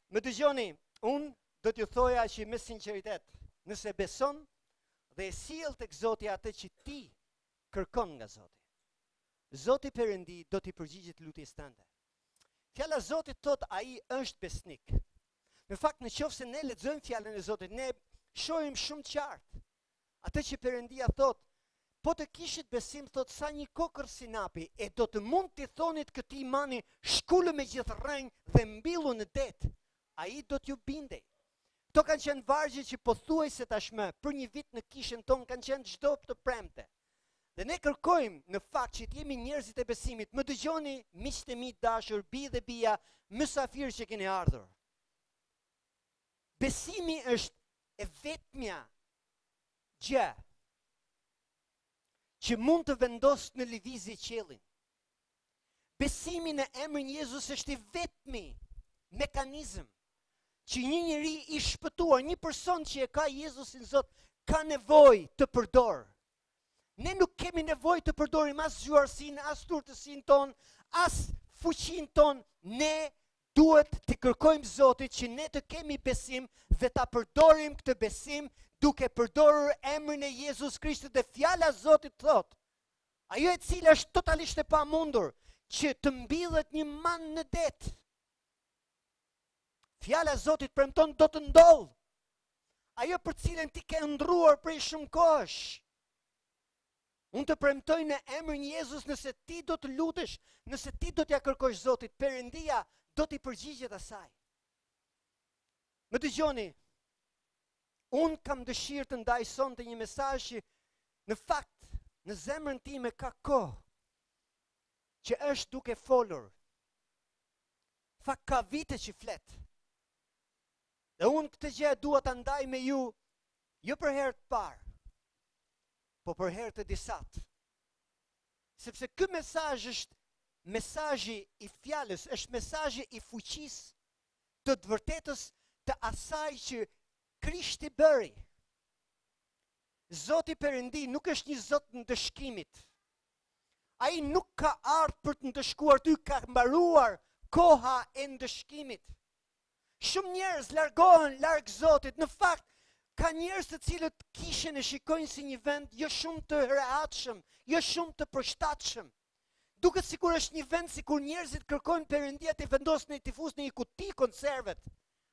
Më dëgjoni, unë do t'ju thoja që me sinqeritet, nëse beson dhe e sjell tek Zoti atë që ti kërkon nga Zoti, Zoti Perëndi do t'i përgjigjet lutjes tënde. Fjala e Zotit thot ai është besnik. Në fakt, nëse ne lexojmë fjalën e Zotit, ne shohim shumë qartë atë që Perëndia thot. Po të kishit besim, thot, sa një kokër sinapi, e do të mund t'i thonit këtij mani, shkullu me gjithë rrënjë dhe mbillu në det, ai do t'ju bindej. Kto kanë qenë vargje që pothuajse tashmë për një vit në kishën tonë kanë qenë çdo të premte. Dhe ne kërkojmë në fakt që t'jemi njerëzit e besimit. Më dëgjoni, miqtë e mi dashur, bi dhe bija, mysafirë që keni ardhur. Besimi është e vetmja gjë që mund të vendosë në lëvizje qiellin. Besimi në emrin Jezus është i vetmi mekanizëm që një njeri i shpëtuar, një person që e ka Jezusin Zot, ka nevojë të përdorë. Ne nuk kemi nevojë të përdorim as zgjuarsinë, as turtësinë tonë, as fuqinë tonë. Ne duhet të kërkojmë Zotit që ne të kemi besim dhe ta përdorim këtë besim duke përdorur emrin e Jezus Krishtit. Dhe fjala e Zotit thot, ajo e cila është totalisht e pamundur, që të mbillet një man në det. Fjala e Zotit premton do të ndodhë. Ajo për cilën ti ke ndruar prej shumë kohësh. Unë të premtoj në emrin Jezus, nëse ti do të lutesh, nëse ti do t'ja kërkosh Zotit, Perëndia do t'i përgjigjet asaj. Më dëgjoni, unë kam dëshirë të ndaj sonte një mesazh që në fakt në zemrën time ka kohë që është duke folur. Fakt ka vite që flet. Dhe unë këtë gjë dua ta ndaj me ju, jo për herë të parë, po për herë të disat. Sepse ky mesazh është mesazhi i fjalës, është mesazhi i fuqisë, të vërtetës të asaj që Krishti bëri. Zoti Perëndi nuk është një Zot ndëshkimit. Ai nuk ka ardhur për të ndëshkuar ty, ka mbaruar koha e ndëshkimit. Shumë njerëz largohen larg Zotit. Në fakt, ka njerëz të cilët kishën e shikojnë si një vend jo shumë të rehatshëm, jo shumë të përshtatshëm. Duket sikur është një vend sikur njerëzit kërkojnë Perëndia të vendosë në tifus në një kuti konservet.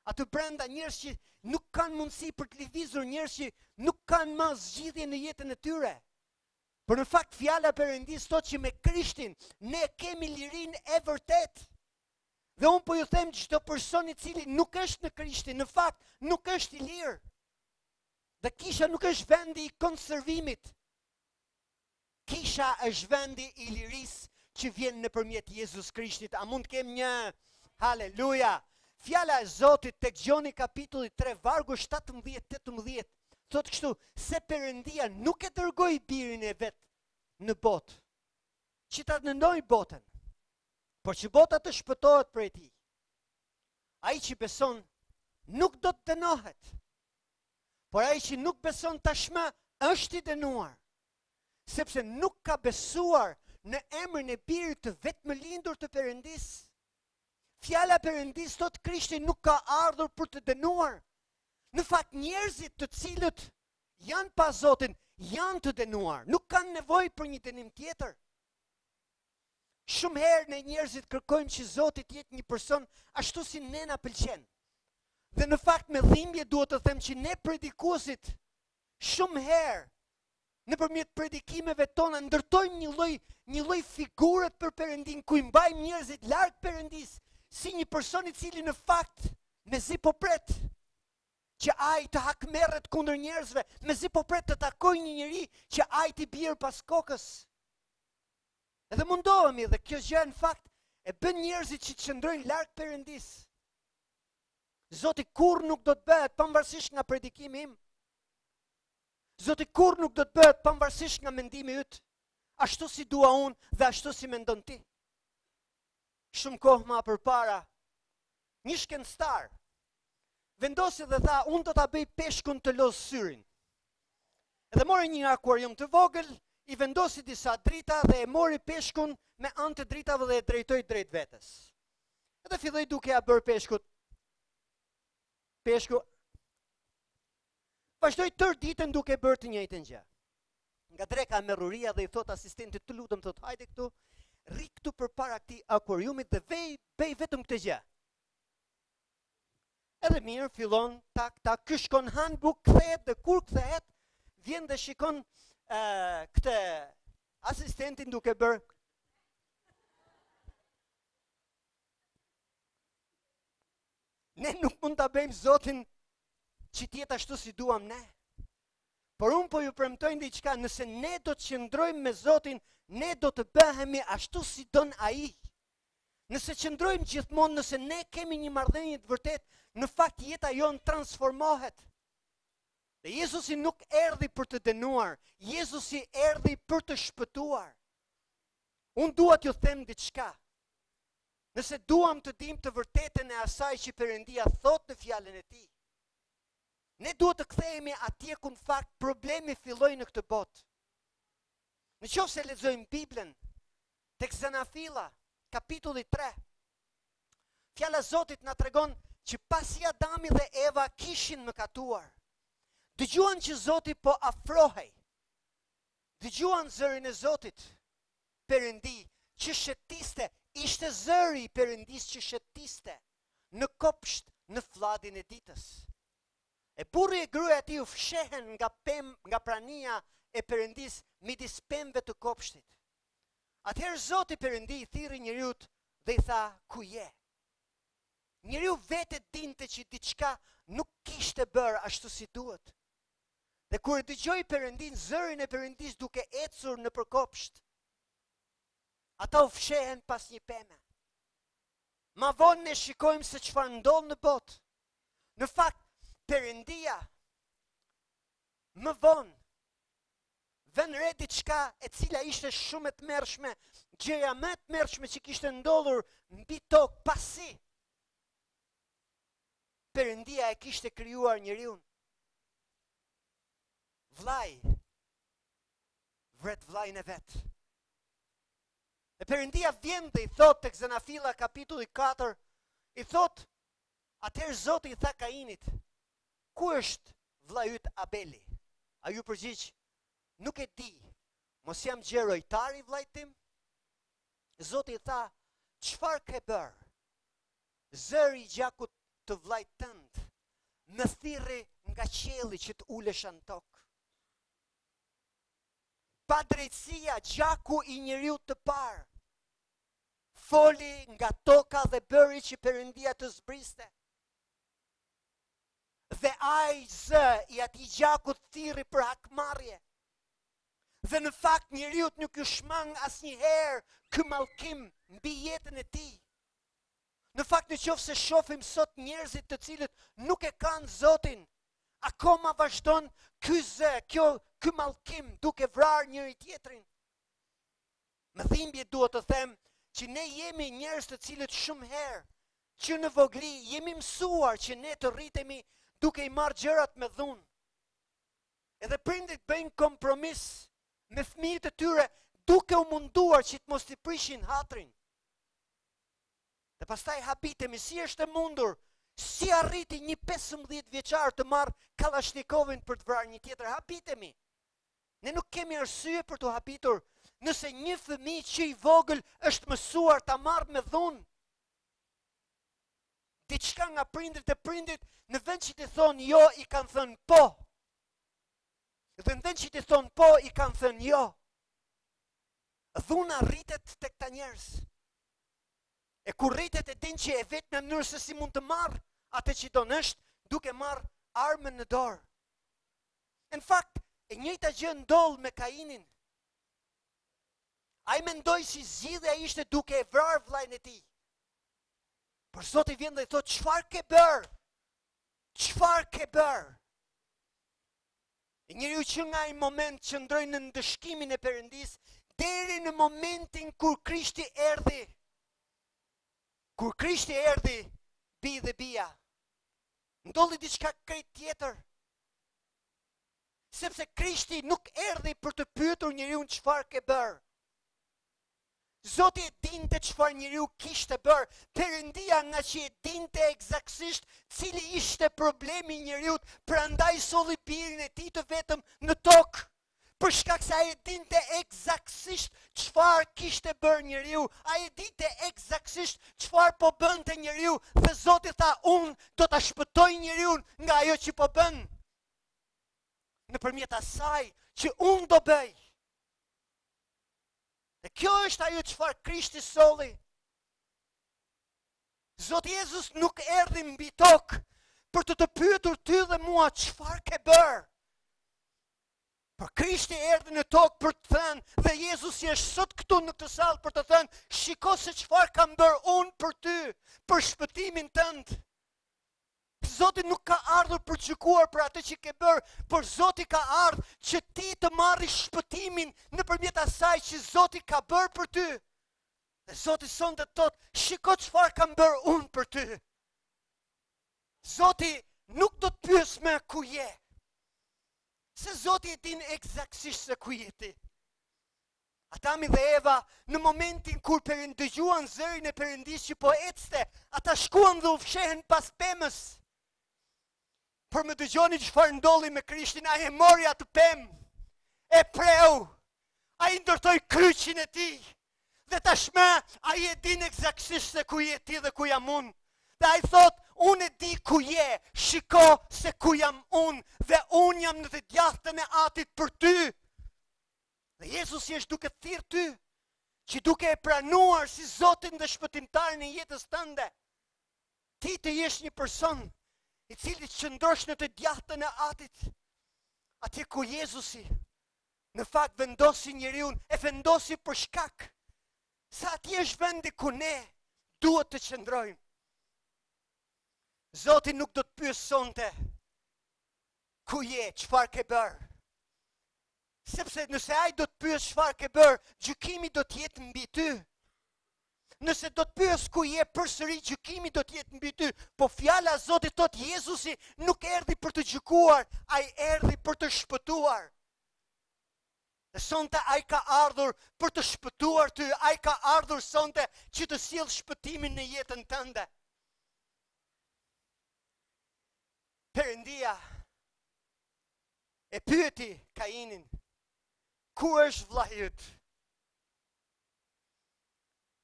Aty brenda njerëz që nuk kanë mundësi për të lëvizur, njerëz që nuk kanë më zgjidhje në jetën e tyre. Por në fakt fjala e Perëndisë thotë që me Krishtin ne kemi lirinë e vërtetë. Dhe unë po ju them çdo person i cili nuk është në Krishtin, në fakt nuk është i lirë. Dhe kisha nuk është vendi i konservimit. Kisha është vendi i lirisë që vjen nëpërmjet Jezus Krishtit. A mund të kem një haleluja? Fjala e Zotit tek Gjoni kapitulli 3 vargu 17-18 thotë kështu: se Perëndia nuk e dërgoi birin e vet në botë, që ta dënoi botën, por që bota të shpëtohet prej tij. Ai që beson nuk do të dënohet, por ai që nuk beson tashmë është i dënuar, sepse nuk ka besuar në emrin e birit të vetëmëlindur të Perëndisë. Fjala e Perëndisë thotë Krishti nuk ka ardhur për të dënuar. Në fakt njerëzit të cilët janë pa Zotin janë të dënuar, nuk kanë nevojë për një dënim tjetër. Shumë herë ne njerëzit kërkojmë që Zoti të jetë një person ashtu si ne na pëlqen. Dhe në fakt me dhimbje duhet të them që ne predikuesit shumë herë nëpërmjet predikimeve tona ndërtojmë një lloj figure për Perëndin, ku i mbajmë njerëzit larg Perëndisë, si një person i cili në fakt mezi po pret që ai të hakmerret kundër njerëzve, mezi po pret të takojë një njeri që ai t'i bjerë pas kokës. Edhe mundohemi, dhe kjo gjë në fakt e bën njerëzit që qëndrojnë larg Perëndisë. Zoti kur nuk do të bëhet pavarësisht nga predikimi im. Zoti kur nuk do të bëhet pavarësisht nga mendimi yt, ashtu si dua unë dhe ashtu si mendon ti. Shumë kohë më përpara, një shkencëtar vendosi dhe tha, unë do ta bëj peshkun të lozë syrin. Edhe mori një akuarium të vogël, i vendosi disa drita dhe e mori peshkun me anë të dritave dhe e drejtoi drejt vetes. Edhe filloi duke ja bërë peshkut peshku. Vazhdoi tërë ditën duke bërë të njëjtën gjë. Nga dreka merruria dhe i thot asistentit, të lutem, thot, hajde këtu, rri këtu përpara këtij akvariumit dhe bëj vetëm këtë gjë. Edhe mirë, fillon tak, ky shkon han buk, kthehet dhe kur kthehet, vjen dhe shikon këtë asistentin duke bërë. Ne nuk mund ta bëjmë Zotin që tjetë ashtu si duam ne. Por unë po ju premtoj diçka, nëse ne do të qëndrojmë me Zotin, ne do të bëhemi ashtu si don ai. Nëse qëndrojmë gjithmonë, nëse ne kemi një marrëdhënie të vërtet, në fakt jeta jonë transformohet. Dhe Jezusi nuk erdhi për të dënuar, Jezusi erdhi për të shpëtuar. Unë dua t'ju them diçka. Nëse duam të dim të vërtetën e asaj që Perëndia thot në fjalën e tij, ne duhet të kthehemi atje ku në fakt problemi filloi në këtë botë. Në qoftë se lexojmë Biblën, tek Zanafilla, kapitulli 3, fjala e Zotit na tregon që pasi Adami dhe Eva kishin mëkatuar, dëgjuan që Zoti po afrohej. Dëgjuan zërin e Zotit, Perëndi, që shëtiste, ishte zëri i Perëndis që shëtiste në kopsht në fladin e ditës. E burri e gruaja e tij u fshehen nga prania e Perëndis midis pemëve të kopshtit. Atëherë Zoti Perëndi i thirrri njeriu dhe i tha, ku je? Njeriu vetë dinte që diçka nuk kishte bërë ashtu si duhet. Dhe kur e dëgjoi Perëndin, zërin e Perëndis duke ecur në përkopsht, ata u fshehen pas një peme. Ma vonë ne shikojmë se çfarë ndodh në botë. Në fakt, Perëndia më vonë vën re diçka e cila ishte shumë e tmerrshme, gjëja më e tmerrshme që kishte ndodhur mbi tokë pasi Perëndia e kishte krijuar njeriu. Vllai vret vllain e vet. E Perëndia vjen dhe i thot tek Zanafilla kapitulli 4, i thot, atëherë Zoti i tha Kainit, ku është vllai yt Abeli? Ai ju përgjigj, nuk e di, mos jam gjerojtar i vllait tim? Zoti i tha, çfarë ke bërë? Zëri i gjakut të vllait tënd më thirrri nga qielli që të ulesh në tokë. Pa drejtësia, gjaku i njeriu të parë foli nga toka dhe bëri që Perëndia të zbriste. Dhe ai zë i atij gjakut thirrri për hakmarrje. Dhe në fakt njeriu nuk u shmang asnjëherë ky mallkim mbi jetën e tij. Në fakt nëse shohim sot njerëzit të cilët nuk e kanë Zotin, akoma vazhdon ky zë, ky mallkim duke vrarë njëri tjetrin. Më dhimbje duhet të them që ne jemi njerëz të cilët shumë herë që në vogli jemi mësuar që ne të rritemi duke i marrë gjërat me dhunë. Edhe prindit bëjnë kompromis me fëmijët e tyre duke u munduar që të mos t'i prishin hatrin. Dhe pastaj habitemi, si është e mundur, si arriti një 15 vjeçar të marrë Kalashnikovin për të vrarë një tjetër, habitemi. Ne nuk kemi arsye për të habitur, nëse një fëmijë që i vogël është mësuar ta marrë me dhunë diçka nga prindrit, e prindrit në vend që t'i thonë jo, i kanë thënë po. Dhe në vend që t'i thonë po, i kanë thënë jo. Dhuna rritet tek ta njerëz. E kur rritet e din që e vetë në mënyrë se si mund të marrë atë që do është duke marrë armën në dorë. Në fakt, e njëjta gjë ndodh me Kainin. Ai mendoi si zgjidhja ishte duke e vrarë vllain e tij. Por Zoti vjen dhe i thotë, çfarë ke bërë? Çfarë ke bërë? E njeriu që nga ai moment qëndroi në ndëshkimin e Perëndis deri në momentin kur Krishti erdhi. Kur Krishti erdhi, bi dhe bia, ndodhi diçka krejt tjetër. Sepse Krishti nuk erdhi për të pyetur njeriu çfarë ke bërë. Zoti e dinte çfarë njeriu kishte bërë. Perëndia nga që e dinte eksaktësisht cili ishte problemi njeriut, prandaj solli birin e tij të vetëm në tokë. Për shkak se ai e dinte eksaktësisht çfarë kishte bërë njeriu, ai e dinte eksaktësisht çfarë po bënte njeriu, dhe Zoti tha, unë do ta shpëtoj njeriu nga ajo që po bën. Nëpërmjet asaj që unë do bëj. Dhe kjo është ajo çfarë Krishti solli. Zoti Jezus nuk erdhi mbi tokë për të pyetur ty dhe mua çfarë ke bërë. Por Krishti erdhi në tokë për të thënë, dhe Jezusi është sot këtu në këtë sallë për të thënë, shiko se çfarë kam bërë unë për ty, për shpëtimin tënd. Zoti nuk ka ardhur për të gjykuar për atë që ke bërë, por Zoti ka ardhur që ti të marrësh shpëtimin nëpërmjet asaj që Zoti ka bërë për ty. Dhe Zoti sonte thotë, shiko çfarë kam bërë unë për ty. Zoti nuk do të pyes më ku je. Se Zoti e din eksaktësisht se ku je ti. Adami dhe Eva, në momentin kur dëgjuan zërin e Perëndis që po ecte, ata shkuan dhe u fshehen pas pemës. Por më dëgjoni çfarë ndolli me Krishtin, ai e mori atë pemë, e preu, ai ndërtoi kryqin e tij. Dhe tashmë ai e din eksaktësisht se ku je ti dhe ku jam unë. Dhe ai thot, unë e di ku je, shiko se ku jam unë, dhe unë jam në të djathtën e Atit për ty. Dhe Jezusi është duke thirrë ty, që duke e pranuar si Zotin dhe shpëtimtarin e jetës tënde, ti të jesh një person i cili qëndrosh në të djathtën e Atit, atje ku Jezusi në fakt vendosi njeriu, e vendosi për shkak se atje është vendi ku ne duhet të qëndrojmë. Zoti nuk do të pyes sonte ku je, çfarë ke bërë. Sepse nëse ai do të pyes çfarë ke bërë, gjykimi do të jetë mbi ty. Nëse do të pyes ku je, përsëri gjykimi do të jetë mbi ty. Po fjala e Zotit thotë Jezusi nuk erdhi për të gjykuar, ai erdhi për të shpëtuar. Dhe sonte ai ka ardhur për të shpëtuar ty, ai ka ardhur sonte që të sjellë shpëtimin në jetën tënde. Perëndia e pyeti Kainin, ku është vllai yt?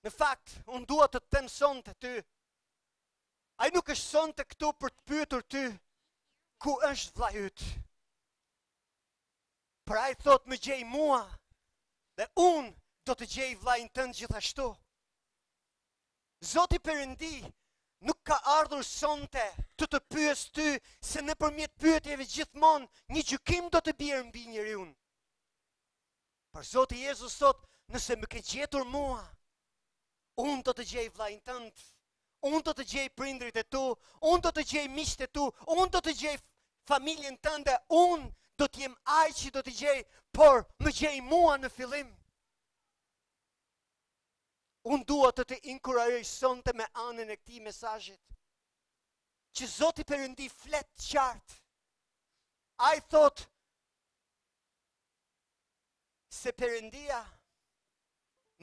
Në fakt, unë dua të them sonte ty, ai nuk është sonte këtu për të pyetur ty, ku është vllai yt? Por ai thot, më gjej mua, dhe unë do të gjej vllain tënd gjithashtu. Zoti Perëndi nuk ka ardhur sonte të pyes ty, se nëpërmjet pyetjeve gjithmonë një gjykim do të bjerë mbi njeriu. Por Zoti Jezus thot, nëse më ke gjetur mua, unë do të gjej vllain tënd, unë do të gjej prindrit e tu, unë do të gjej miqtë e tu, unë do të gjej familjen tënde, unë do të jem ai që do të gjej, por më gjej mua në fillim. Unë dua të të inkurajoj sonte me anën e këtij mesazhit, që Zoti Perëndi flet qartë. Ai thot se Perëndia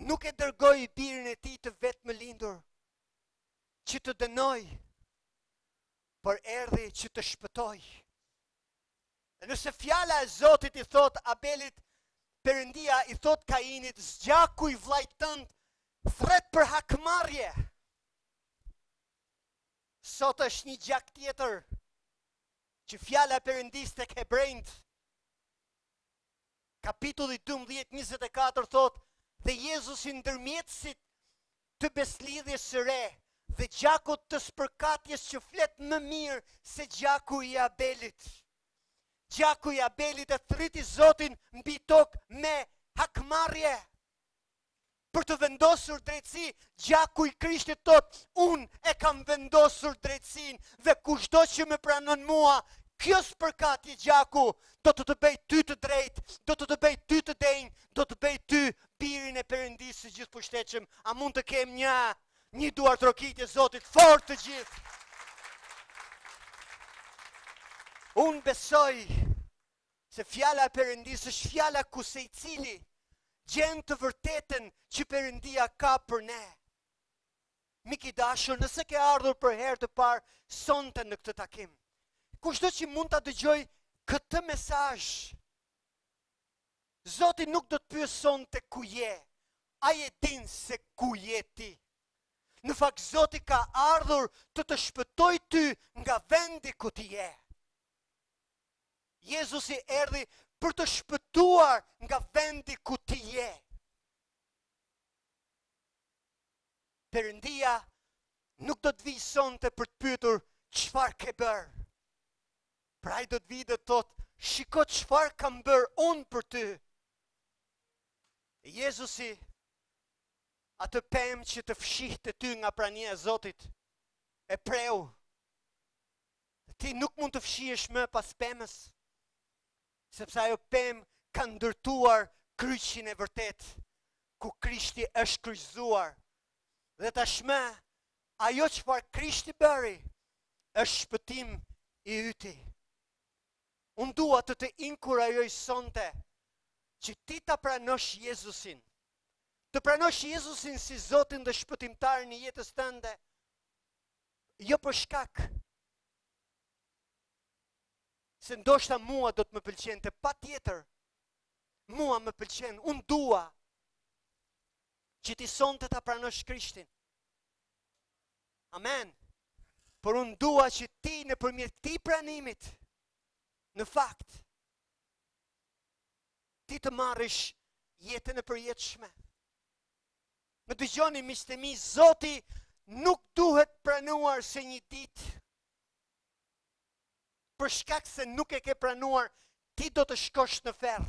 nuk e dërgoi birin e tij të vetëm lindur që të dënoj, por erdhi që të shpëtoj. Dhe nëse fjala e Zotit i thot Abelit, Perëndia i thot Kainit, zgjakuj vllait tënd, thret për hakmarrje. Sot është një gjak tjetër që fjala e Perëndis tek Hebrejt, kapitulli 12:24 thot, dhe Jezusi ndërmjetësit të beslidhjes së re, dhe gjakut të spërkatjes që flet më mirë se gjaku i Abelit. Gjaku i Abelit e thriti Zotin mbi tokë me hakmarrje. Për të vendosur drejtësi, gjaku i Krishtit thot, unë e kam vendosur drejtësinë, dhe kushdo që më pranon mua, kjo spërkatje gjaku do të bëj ty të drejtë, do të bëj ty të denjë, do të bëj ty birin e Perëndisë së gjithëpërshtetshëm. A mund të kem një duar trokitje Zotit fort të gjithë? Unë besoj se fjala e Perëndisë është fjala ku secili gjen të vërtetën që Perëndia ka për ne. Mik i dashur, nëse ke ardhur për herë të parë sonte në këtë takim, kushdo që mund ta dëgjoj këtë mesazh, Zoti nuk do të pyes sonte ku je. Ai e din se ku je ti. Në fakt Zoti ka ardhur të shpëtoj ty nga vendi ku ti je. Jezusi erdhi për të shpëtuar nga vendi ku ti je. Perëndia nuk do të vijë sonte për të pyetur çfarë ke bërë. Pra ai do të vijë dhe të thotë, shiko çfarë kam bërë unë për ty. Jezusi, atë pemë që të fshihte ty nga prania e Zotit, e preu. Ti nuk mund të fshihesh më pas pemës, sepse ajo pemë ka ndërtuar kryqin e vërtet, ku Krishti është kryqëzuar. Dhe tashmë, ajo çfarë Krishti bëri, është shpëtim i yti. Unë dua të të inkurajoj sonte që ti ta pranosh Jezusin. Të pranosh Jezusin si Zotin dhe shpëtimtarin e jetës tënde, jo për shkak se ndoshta mua do të më pëlqente, patjetër. Mua më pëlqen, unë dua që ti sonte ta pranosh Krishtin. Amen. Por unë dua që ti nëpërmjet këtij pranimit, në fakt, ti të marrësh jetën e përjetshme. Më dëgjoni miqtë e mi, Zoti nuk duhet pranuar se një ditë. Për shkak se nuk e ke pranuar, ti do të shkosh në ferr.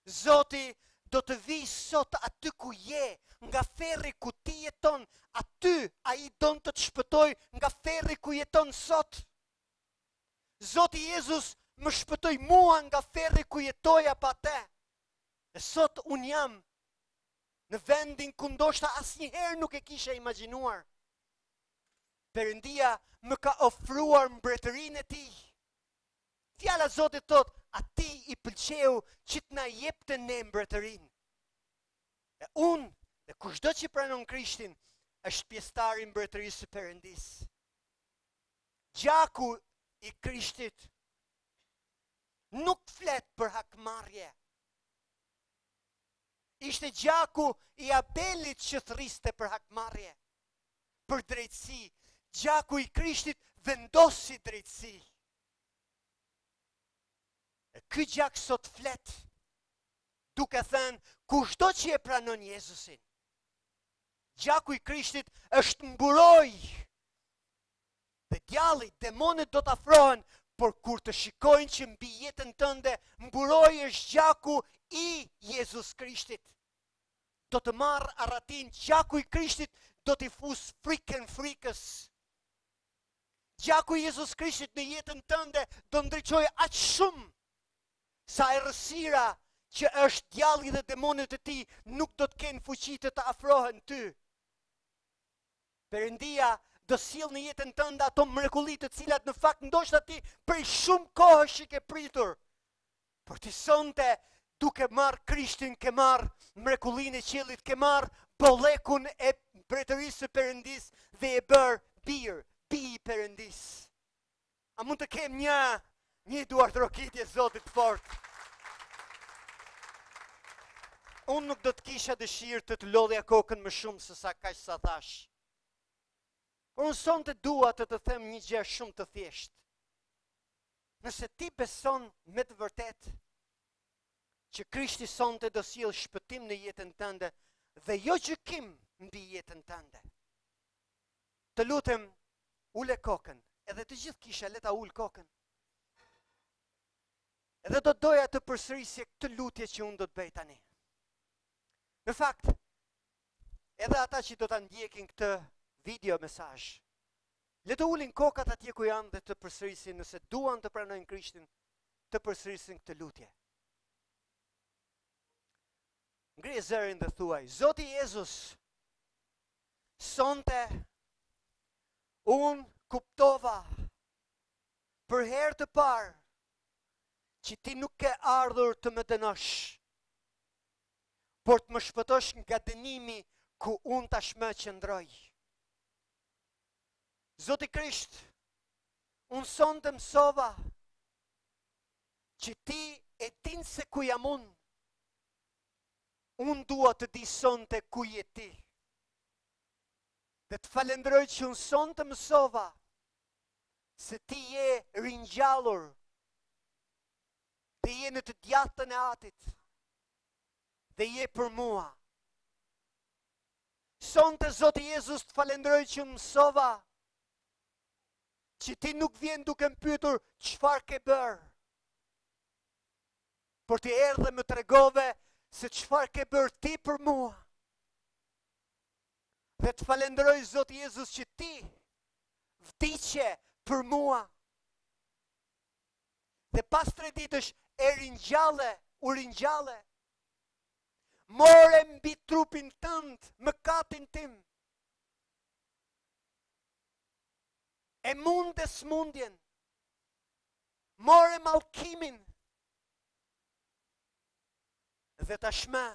Zoti do të vijë sot aty ku je, nga ferri ku ti jeton, aty ai don të të shpëtoj nga ferri ku jeton sot. Zoti Jezus më shpëtoi mua nga ferri ku jetoja pa te. E sot unë jam në vendin ku ndoshta asnjëherë nuk e kisha imagjinuar. Perëndia më ka ofruar mbretërinë e tij. Fjala e Zotit thot, atij i pëlqeu që të na jepte ne mbretërinë. E unë, dhe kushdo që pranon Krishtin, është pjesëtar i mbretërisë së Perëndisë. Gjaku i Krishtit nuk flet për hakmarrje. Ishte gjaku i Abelit që thriste për hakmarrje, për drejtësi. Gjaku i Krishtit vendosi drejtësi. E ky gjak sot flet, duke thënë, kushdo që e pranon Jezusin, gjaku i Krishtit është mburoj. Dhe djalli, demonet do të afrohen, por kur të shikojnë që mbi jetën tënde mburoj është gjaku i Jezus Krishtit, do të marrë arratin, gjaku i Krishtit do t'i fus frikën frikës. Gjaku i Jezus Krishtit në jetën tënde do ndriçoj aq shumë sa errësira që është djalli dhe demonet e tij nuk do të kenë fuqi të të afrohen ty. Perëndia do sjell në jetën tënde ato mrekulli të cilat në fakt ndoshta ti prej shumë kohësh i ke pritur. Por ti sonte duke marrë Krishtin, ke marrë mrekullinë e qiellit, ke marrë bollekun e mbretërisë së Perëndisë dhe e bër bir, bi i Perëndisë. A mund të kem një duartrokitje Zotit fort? Unë nuk do të kisha dëshirë të lodhja kokën më shumë se sa kaq sa thash. Por unë sonte dua të them një gjë shumë të thjeshtë. Nëse ti beson me të vërtet që Krishti sonte do sjellë shpëtim në jetën tënde dhe jo gjykim mbi jetën tënde, të lutem, ule kokën, edhe të gjithë kisha le ta ul kokën. Edhe do doja të përsërisje këtë lutje që unë do të bëj tani. Në fakt, edhe ata që do ta ndjekin këtë video mesazh, le të ulin kokat atje ku janë dhe të përsërisin, nëse duan të pranojnë Krishtin, të përsërisin këtë lutje. Ngrihe zërin dhe thuaj, Zoti Jezus, sonte unë kuptova për herë të parë që ti nuk ke ardhur të më dënosh, por të më shpëtosh nga dënimi ku unë tashmë qëndroj. Zoti Krisht, unë sonte mësova që ti e din se ku jam unë dua të di sonte ku je ti. Dhe të falenderoj që unë sonte mësova se ti je ringjallur dhe je në të djathtën e Atit dhe je për mua. Sonte Zoti Jezus të falenderoj që mësova që ti nuk vjen duke më pyetur çfarë ke bërë, por ti erdhe më tregove se çfarë ke bërë ti për mua. Dhe të falenderoj Zoti Jezus që ti vdiqe për mua. Dhe pas 3 ditësh u ringjalle. More mbi trupin tënd mëkatin tim. E munde smundjen. More mallkimin. Dhe tashmë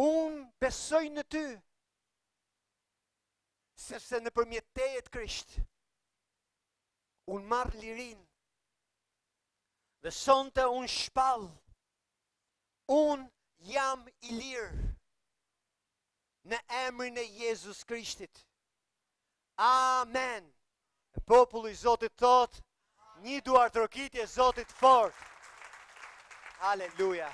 unë besoj në ty, sepse nëpërmjet teje të Krisht unë marr lirin. Dhe sonte unë shpall, unë jam i lirë në emrin e Jezus Krishtit. Amen. Populli i Zotit thot, një duar trokitje Zotit fort. Haleluja.